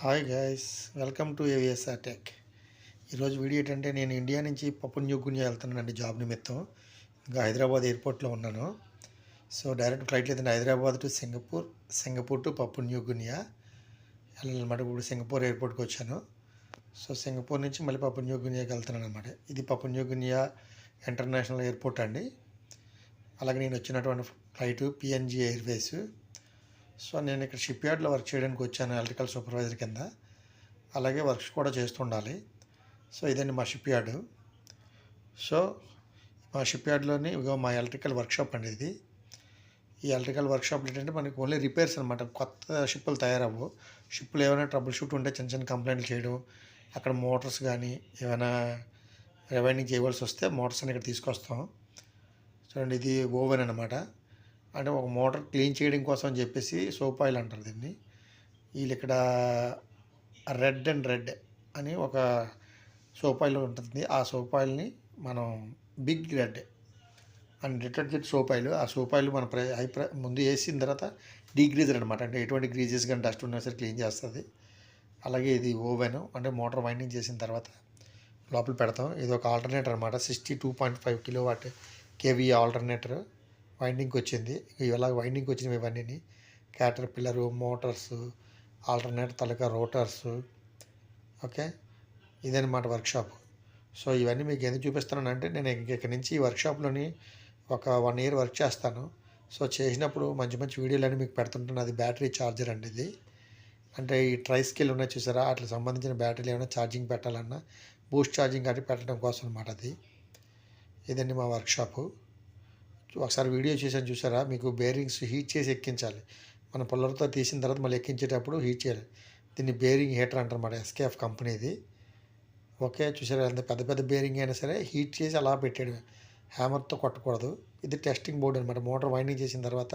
Hi guys, welcome to AVSR tech. ఈరోజు video ఏంటంటే నేను ఇండియా నుంచి పపువా న్యూ గినియా వెళ్తున్నానండి జాబ్ నిమిత్తం. ఇంకా హైదరాబాద్ ఎయిర్పోర్ట్లో ఉన్నాను. సో డైరెక్ట్ ఫ్లైట్ లేదండి, Hyderabad to Singapore, Singapore to Papua New Guinea వెళ్ళాలన్నమాట. ఇప్పుడు సింగపూర్ ఎయిర్పోర్ట్కి వచ్చాను. సో సింగపూర్ నుంచి మళ్ళీ పపువా న్యూ గినియాకి వెళ్తున్నాను అనమాట. ఇది Papua New Guinea international airport అండి. అలాగే నేను వచ్చినటువంటి ఫ్లైట్ పిఎన్జి ఎయిర్వేస్. సో నేను ఇక్కడ షిప్ యార్డ్లో వర్క్ చేయడానికి వచ్చాను, ఎలక్ట్రికల్ సూపర్వైజర్ కింద. అలాగే వర్క్స్ కూడా చేస్తుండాలి. సో ఇదండి మా షిప్ యార్డు. సో మా షిప్ యార్డ్లోని ఇగో మా ఎలక్ట్రికల్ వర్క్షాప్ అండి ఇది. ఈ ఎలక్ట్రికల్ వర్క్షాప్లో ఏంటంటే మనకి ఓన్లీ రిపేర్స్ అనమాట. కొత్త షిప్పులు తయారవ్వు. షిప్పులు ఏమైనా ట్రబుల్ షూట్ ఉంటే చిన్న చిన్న కంప్లైంట్లు చేయడం, అక్కడ మోటార్స్ కానీ ఏమైనా రివైండింగ్ చేయవలసి వస్తే మోటార్స్ అని ఇక్కడ తీసుకొస్తాం. చూడండి, ఇది ఓవెన్ అనమాట. అంటే ఒక మోటార్ క్లీన్ చేయడం కోసం అని చెప్పేసి సోప్ ఆయిల్ అంటారు దీన్ని. వీళ్ళు ఇక్కడ రెడ్ అండ్ రెడ్ అని ఒక సోప్ ఆయిల్ ఉంటుంది. ఆ సోప్ ఆయిల్ని మనం big red and detergent soap oil, ఆ సోప్ ఆయిల్ మన ముందు వేసిన తర్వాత డీగ్రీజర్ అనమాట. అంటే ఎటువంటి గ్రీజెస్ కానీ డస్ట్ ఉన్నా సరే క్లీన్ చేస్తుంది. అలాగే ఇది ఓవెన్, అంటే మోటార్ వైండింగ్ చేసిన తర్వాత లోపల పెడతాం. ఇది ఒక ఆల్టర్నేటర్ అనమాట. 62.5 కిలోవాట్ కేవీ ఆల్టర్నేటర్ వైండింగ్కి వచ్చింది. ఇలా వైండింగ్కి వచ్చినవి ఇవన్నీ క్యాటర్ పిల్లరు, మోటార్స్, ఆల్టర్నేటర్ తాలూకా రోటర్స్. ఓకే, ఇదన్నమాట వర్క్షాప్. సో ఇవన్నీ మీకు ఎందుకు చూపిస్తున్నానంటే నేను ఇక్కడి నుంచి ఈ వర్క్షాప్లోని ఒక 1 year వర్క్ చేస్తాను. సో చేసినప్పుడు మంచి మంచి వీడియోలన్నీ మీకు పెడుతుంటాను. అది బ్యాటరీ ఛార్జర్ అండి ఇది. అంటే ఈ ట్రై స్కేల్ ఉన్నాయి చూసారా, వాటికి సంబంధించిన బ్యాటరీలు ఏమైనా ఛార్జింగ్ పెట్టాలన్నా బూస్ట్ ఛార్జింగ్ అది పెట్టడం కోసం అనమాట అది. ఇదండి మా వర్క్షాపు. ఒకసారి వీడియో చేసాను చూసారా, మీకు బేరింగ్స్ హీట్ చేసి ఎక్కించాలి. మన పుల్లర్తో తీసిన తర్వాత మళ్ళీ ఎక్కించేటప్పుడు హీట్ చేయాలి. దీన్ని బేరింగ్ హీటర్ అంటారన్నమాట, ఎస్కేఎఫ్ కంపెనీది. ఓకే, చూసారా, ఎంత పెద్ద పెద్ద బేరింగ్ అయినా సరే హీట్ చేసి అలా పెట్టాడు, హ్యామర్తో కొట్టకూడదు. ఇది టెస్టింగ్ బోర్డు అనమాట. మోటార్ వైండింగ్ చేసిన తర్వాత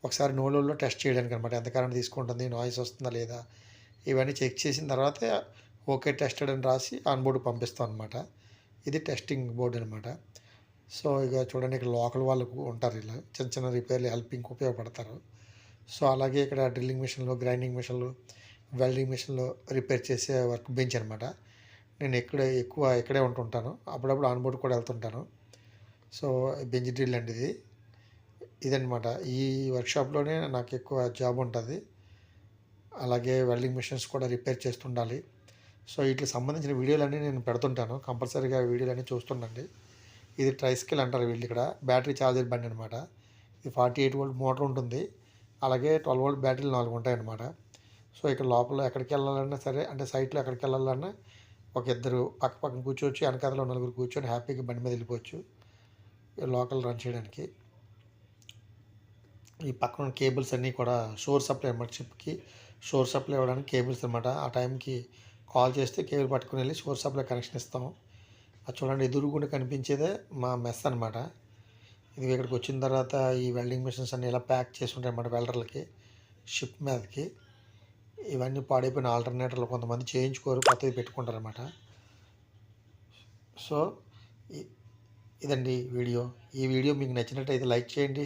ఒకసారి నోలోలో టెస్ట్ చేయడానికి అనమాట. ఎంత కరెంట్ తీసుకుంటుంది, నాయిస్ వస్తుందా లేదా, ఇవన్నీ చెక్ చేసిన తర్వాత ఓకే టెస్టెడ్ అని రాసి ఆన్ బోర్డు పంపిస్తాం అనమాట. ఇది టెస్టింగ్ బోర్డు అనమాట. సో ఇక చూడండి, ఇక్కడ లోకల్ వాళ్ళకు ఉంటారు, ఇలా చిన్న చిన్న రిపేర్లు హెల్పింగ్కి ఉపయోగపడతారు. సో అలాగే ఇక్కడ డ్రిల్లింగ్ మిషన్లు, గ్రైండింగ్ మిషన్లు, వెల్డింగ్ మిషన్లు రిపేర్ చేసే వర్క్ బెంచ్ అనమాట. నేను ఇక్కడే ఉంటుంటాను. అప్పుడప్పుడు ఆన్ బోర్డు కూడా వెళ్తుంటాను. సో బెంచ్ డ్రిల్ అండి ఇది. ఇదనమాట, ఈ వర్క్షాప్లోనే నాకు ఎక్కువ జాబ్ ఉంటుంది. అలాగే వెల్డింగ్ మిషన్స్ కూడా రిపేర్ చేస్తుండాలి. సో వీటికి సంబంధించిన వీడియోలన్నీ నేను పెడుతుంటాను. కంపల్సరీగా వీడియోలన్నీ చూస్తుండండి. ఇది ట్రైస్కిల్ అంటారు వీళ్ళు ఇక్కడ. బ్యాటరీ ఛార్జర్ బండి అనమాట. ఇది 48 volt మోటార్ ఉంటుంది. అలాగే 12 volt బ్యాటరీలు 4 ఉంటాయి అన్నమాట. సో ఇక్కడ లోపల ఎక్కడికి వెళ్ళాలన్నా సరే, అంటే సైట్లో ఎక్కడికి వెళ్ళాలన్నా ఒక ఇద్దరు పక్కన కూర్చోవచ్చు, వెనకాలలో 4 కూర్చొని హ్యాపీగా బండి మీద వెళ్ళిపోవచ్చు లోకల్ రన్ చేయడానికి. ఈ పక్కన కేబుల్స్ అన్నీ కూడా షోర్ సప్లై అనమాట. షిప్కి షోర్ సప్లై ఇవ్వడానికి కేబుల్స్ అనమాట. ఆ టైంకి కాల్ చేస్తే కేబుల్ పట్టుకుని వెళ్ళి షోర్ సప్లై కనెక్షన్ ఇస్తాం. అది చూడండి, ఎదురుగుండా కనిపించేదే మా మెస్ అనమాట. ఇది ఇక్కడికి వచ్చిన తర్వాత ఈ వెల్డింగ్ మిషన్స్ అన్నీ ఇలా ప్యాక్ చేసి ఉంటాయి అన్నమాట వెల్డర్లకి షిప్ మీదకి. ఇవన్నీ పాడైపోయిన ఆల్టర్నేటర్లు కొంతమంది చేయించుకోరు, కొత్తవి పెట్టుకుంటారన్నమాట. సో ఇదండి వీడియో. ఈ వీడియో మీకు నచ్చినట్టయితే లైక్ చేయండి.